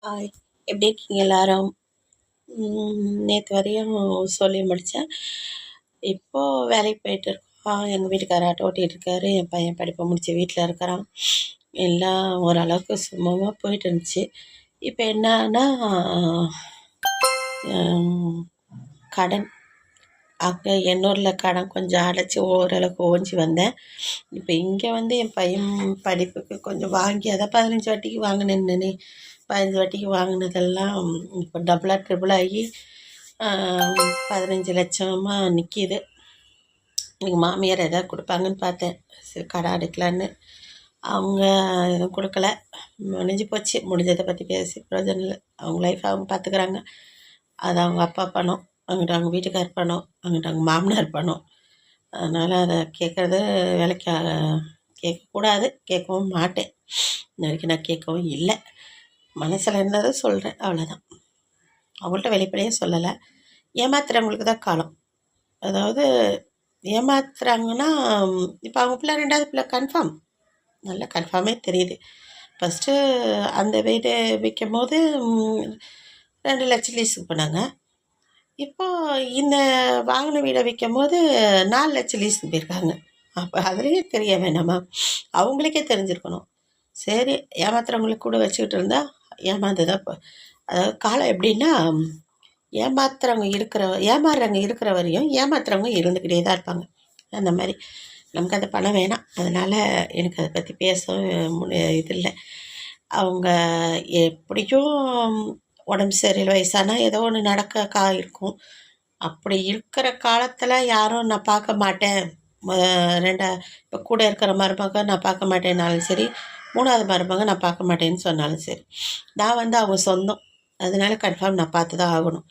Hi, எப்படி இருக்கீங்க எல்லாரும்? நேற்று வரையும் சொல்லி முடித்தேன். இப்போது வேலைக்கு போயிட்டு இருக்கோம். எங்கள் வீட்டுக்காரர் ஆட்டோ ஓட்டிகிட்டு இருக்காரு. என் பையன் படிப்பை முடித்து வீட்டில் இருக்கிறான். எல்லாம் ஓரளவுக்கு சுமூகமாக போயிட்டு இருந்துச்சு. இப்போ என்னன்னா கடன் அங்கே எண்ணூரில் கடன் கொஞ்சம் அடைச்சி ஓரளவுக்கு ஓஞ்சி வந்தேன். இப்போ இங்கே வந்து என் பையன் படிப்புக்கு கொஞ்சம் வாங்கி அதான் 15 வட்டிக்கு வாங்கினேன்னு 15 வட்டிக்கு வாங்கினதெல்லாம் இப்போ டபுளாக ட்ரிபிள் ஆகி 15 லட்சமாக நிற்கிது. எங்கள் மாமியார் எதாவது கொடுப்பாங்கன்னு பார்த்தேன், சரி கடை அடைக்கலான்னு. அவங்க எதுவும் கொடுக்கல. முடிஞ்சு போச்சு. முடிஞ்சதை பற்றி பேசி பிரயோஜனம் இல்லை. அவங்க லைஃப் அவங்க பார்த்துக்கிறாங்க. அது அவங்க அப்பா பணம், அங்கிட்ட அவங்க வீட்டுக்கார் பணம், அங்கிட்ட அவங்க மாமனார் பணம். அதனால் அதை கேட்குறது வேலைக்கு கேட்கக்கூடாது, கேட்கவும் மாட்டேன். இந்த வரைக்கும் நான் கேட்கவும் இல்லை. மனசில் இருந்ததை சொல்கிறேன், அவ்வளோதான். அவங்கள்ட்ட வெளிப்படையே சொல்லலை. ஏமாத்துறவங்களுக்கு தான் காலம். அதாவது ஏமாத்துறாங்கன்னா இப்போ அவங்க பிள்ளை 2வது பிள்ளை கன்ஃபார்ம், நல்லா கன்ஃபார்மே தெரியுது. ஃபஸ்ட்டு அந்த வீடு விற்கும் போது 2 லட்சம் லீஸுக்கு போனாங்க. இப்போது இந்த வாங்கின வீடை விற்கும் போது 4 லட்சம் லீஸுக்கு போயிருக்காங்க. அப்போ அதுலேயே தெரிய வேணாமா? அவங்களுக்கே தெரிஞ்சிருக்கணும். சரி, ஏமாத்துறவங்களுக்கு கூட வச்சுக்கிட்டு இருந்தால் ஏமாந்துதான். இப்போ அதாவது காலம் எப்படின்னா, ஏமாறுறவங்க இருக்கிற வரையும் ஏமாத்துறவங்க இருந்துக்கிட்டே தான் இருப்பாங்க. அந்த மாதிரி நமக்கு அந்த பணம் வேணாம். அதனால் எனக்கு அதை பற்றி பேச இது இல்லை. அவங்க எப்படியும் உடம்பு சரியில்லை, வயசானா ஏதோ ஒன்று நடக்க இருக்கும். அப்படி இருக்கிற காலத்தில் யாரும் நான் பார்க்க மாட்டேன், இப்போ கூட இருக்கிற மருமக நான் பார்க்க மாட்டேன்னாலும் சரி, 3வது மருமக நான் பார்க்க மாட்டேன்னு சொன்னாலும் சரி, நான் வந்து அவங்க சொந்தம். அதனால கன்ஃபார்ம் நான் பார்த்து தான் ஆகணும்.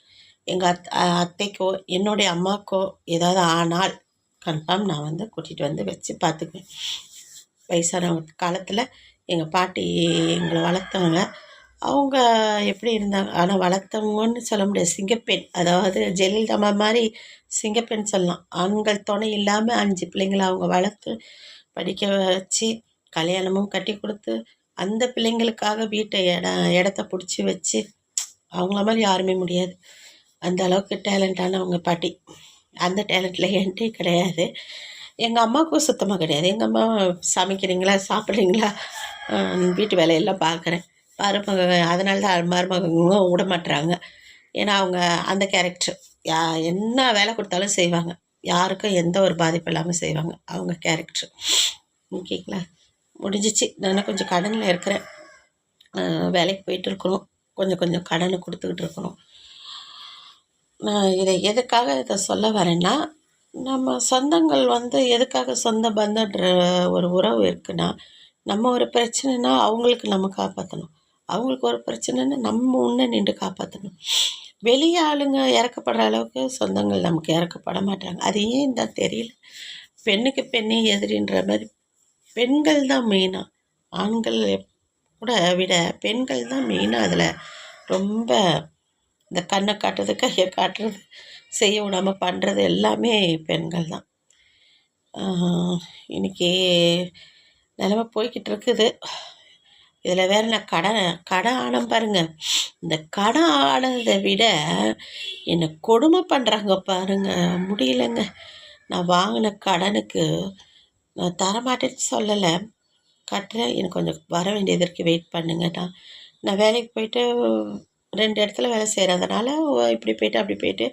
எங்கள் அத்தைக்கோ என்னுடைய அம்மாக்கோ ஏதாவது ஆனால் கன்ஃபார்ம் நான் வந்து கூட்டிகிட்டு வந்து வச்சு பார்த்துக்குவேன். வயசானவங்க காலத்தில் எங்கள் பாட்டி எங்களை வளர்த்தவங்க. அவங்க எப்படி இருந்தாங்க, ஆனால் வளர்த்தவங்கன்னு சொல்ல முடியாது, சிங்கப்பெண். அதாவது ஜெயலலிதா மாதிரி சிங்கப்பெண் சொல்லலாம். ஆண்கள் துணை இல்லாமல் 5 பிள்ளைங்களை அவங்க வளர்த்து படிக்க வச்சு கல்யாணமும் கட்டி கொடுத்து அந்த பிள்ளைங்களுக்காக வீட்டை இடத்த பிடிச்சி வச்சு அவங்கள மாதிரி யாருமே முடியாது. அந்த அளவுக்கு டேலண்டான அவங்க பாட்டி. அந்த டேலண்ட்டில் என்கிட்டே கிடையாது. எங்கள் அம்மாவுக்கும் சுத்தமாக கிடையாது. எங்கள் அம்மா சமைக்கிறீங்களா, சாப்பிட்றீங்களா, வீட்டு வேலையெல்லாம் பார்க்குறேன், மருமக. அதனால தான் மருமகங்க விட மாட்டுறாங்க. ஏன்னா அவங்க அந்த கேரக்டர், என்ன வேலை கொடுத்தாலும் செய்வாங்க, யாருக்கும் எந்த ஒரு பாதிப்பு இல்லாமல் செய்வாங்க. அவங்க கேரக்டர். ஓகேங்களா? முடிஞ்சிச்சு. நான் கொஞ்சம் கடனில் இருக்கிறேன். வேலைக்கு போயிட்டு இருக்கணும். கொஞ்சம் கடனை கொடுத்துக்கிட்டு இருக்கணும். நான் எதுக்காக இதை சொல்ல வரேன்னா, நம்ம சொந்தங்கள் வந்து எதுக்காக சொந்த பந்தன்ற ஒரு உறவு இருக்குன்னா, நம்ம ஒரு பிரச்சனைனா அவங்களுக்கு நம்ம காப்பாற்றணும், அவங்களுக்கு ஒரு பிரச்சனைன்னா நம்ம முன்னே நின்று காப்பாற்றணும். வெளியே ஆளுங்க இறக்கப்படுற அளவுக்கு சொந்தங்கள் நமக்கு இறக்கப்பட மாட்டாங்க. அது ஏன் தான் தெரியல. பெண்ணுக்கு பெண்ணே எதிரின்ற மாதிரி பெண்கள் தான் மெயினாக, ஆண்கள் கூட விட பெண்கள் தான் மெயினாக அதில் ரொம்ப இந்த கண்ணை காட்டுறது, கையை காட்டுறது, செய்ய விடாமல் பண்ணுறது எல்லாமே பெண்கள் தான். இன்றைக்கி நிலமை போய்கிட்டு இருக்குது. இதில் வேறு நான் கடன் ஆனம் பாருங்கள். இந்த கடன் ஆனதை விட என்னை கொடுமை பண்ணுறாங்க பாருங்கள், முடியலைங்க. நான் வாங்கின கடனுக்கு நான் தரமாட்டேன்னு சொல்லலை, கட்டுறேன், எனக்கு கொஞ்சம் வர வேண்டியதற்கு வெயிட் பண்ணுங்கண்ணா. நான் வேலைக்கு போயிட்டு 2 இடத்துல வேலை செய்கிறதுனால இப்படி போயிட்டு அப்படி போயிட்டு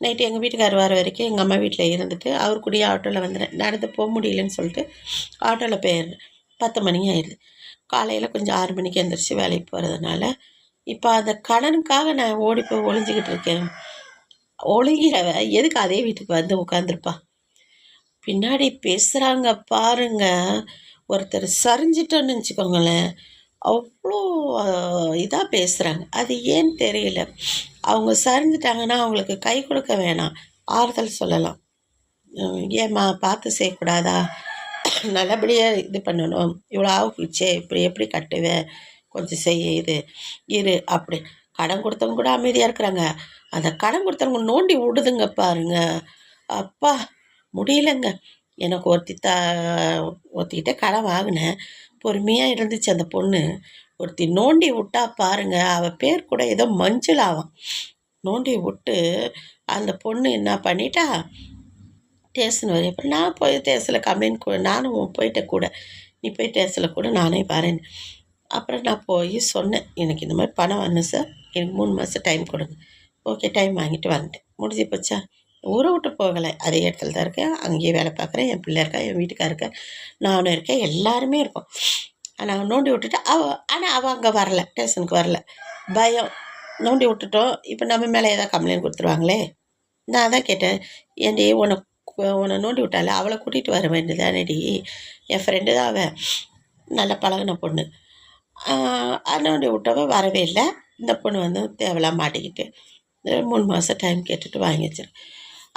நைட்டு எங்கள் வீட்டுக்கார் வர வரைக்கும் எங்கள் அம்மா வீட்டில் இருந்துட்டு அவர் கூடயே ஆட்டோவில் வந்துடுறேன். நடந்து போக முடியலன்னு சொல்லிட்டு ஆட்டோவில் போயிடுறேன். 10 மணி ஆயிடுது. காலையில் கொஞ்சம் 6 மணிக்கு எழுந்திரிச்சு வேலைக்கு போகிறதுனால இப்போ அந்த கடனுக்காக நான் ஓடி போய் ஒளிஞ்சிக்கிட்டு இருக்கேன். ஒளிகிறவ எதுக்கு அதே வீட்டுக்கு வந்து உட்காந்துருப்பா? பின்னாடி பேசுகிறாங்க பாருங்க. ஒருத்தர் சரிஞ்சிட்டோன்னு வச்சுக்கோங்களேன், அவ்வளோ இதாக பேசுகிறாங்க. அது ஏன்னு தெரியல. அவங்க சரிஞ்சிட்டாங்கன்னா அவங்களுக்கு கை கொடுக்க வேணாம், ஆறுதல் சொல்லலாம். ஏம்மா பார்த்து செய்யக்கூடாதா, நல்லபடியாக இது பண்ணணும், இவ்வளோ ஆகுச்சே, இப்படி எப்படி கட்டுவேன், கொஞ்சம் செய்ய இது இரு அப்படி. கடன் கொடுத்தவங்க கூட அமைதியாக இருக்கிறாங்க. அந்த கடன் கொடுத்தவங்க நோண்டி விடுதுங்க பாருங்க. அப்பா முடியலைங்க. எனக்கு ஒருத்திக்கிட்ட கடன் வாங்கினேன், பொறுமையாக இருந்துச்சு அந்த பொண்ணு. ஒருத்தி நோண்டி விட்டா பாருங்க, அவள் பேர் கூட ஏதோ மஞ்சளாவாம். நோண்டி விட்டு அந்த பொண்ணு என்ன பண்ணிட்டா, ஸ்டேஷன் வரையும் அப்புறம் நான் போய் ஸ்டேஷனில் கம்ப்ளைண்ட் நானும் போயிட்டேன் கூட. நீ போய் ஸ்டேஷனில் கூட நானே வரேன். அப்புறம் நான் போய் சொன்னேன், எனக்கு இந்த மாதிரி பணம் வரணும் சார், எனக்கு 3 மாதம் டைம் கொடுங்க. ஓகே, டைம் வாங்கிட்டு வந்துட்டேன். முடிஞ்சு போச்சா? ஊரை விட்டு போகலை, அதே இடத்துல தான் இருக்கேன், அங்கேயே வேலை பார்க்குறேன், என் பிள்ளை இருக்கா, என் வீட்டுக்கார இருக்கார், நானும் இருக்கேன், எல்லாருமே இருக்கோம். நான் நோண்டி விட்டுட்டு ஆனால் அவள் அங்கே வரல, ஸ்டேஷனுக்கு வரல. பயம். நோண்டி விட்டுட்டோம், இப்போ நம்ம மேலே ஏதாவது கம்ப்ளைண்ட் கொடுத்துருவாங்களே. நான் அதான் கேட்டேன், ஏன்டி உன்னை நோண்டி விட்டால அவளை கூட்டிகிட்டு வர வேண்டியதானடி, என் ஃப்ரெண்டு தான் அவள், நல்லா பழகின பொண்ணு. நோண்டி விட்டவ வரவே இல்லை. இந்த பொண்ணு வந்து தேவையில்லாம் மாட்டிக்கிட்டு 3 மாதம் டைம் கேட்டுட்டு வாங்கி வச்சிருக்கேன்.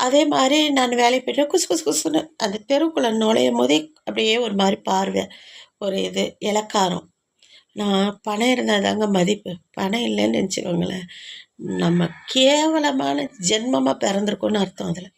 அதே மாதிரி நான் வேலைக்கு போய்ட்டு குசு குசு குசுன்னு அந்த தெருக்குள்ளே நுழையும் போதே அப்படியே ஒரு மாதிரி பார்வை, ஒரு இது இலக்காரம். நான் பணம் இருந்தால் தாங்க மதிப்பு, பணம் இல்லைன்னு நினச்சிக்கோங்களேன், நம்ம கேவலமான ஜென்மமாக பிறந்திருக்கோன்னு அர்த்தம் அதில்.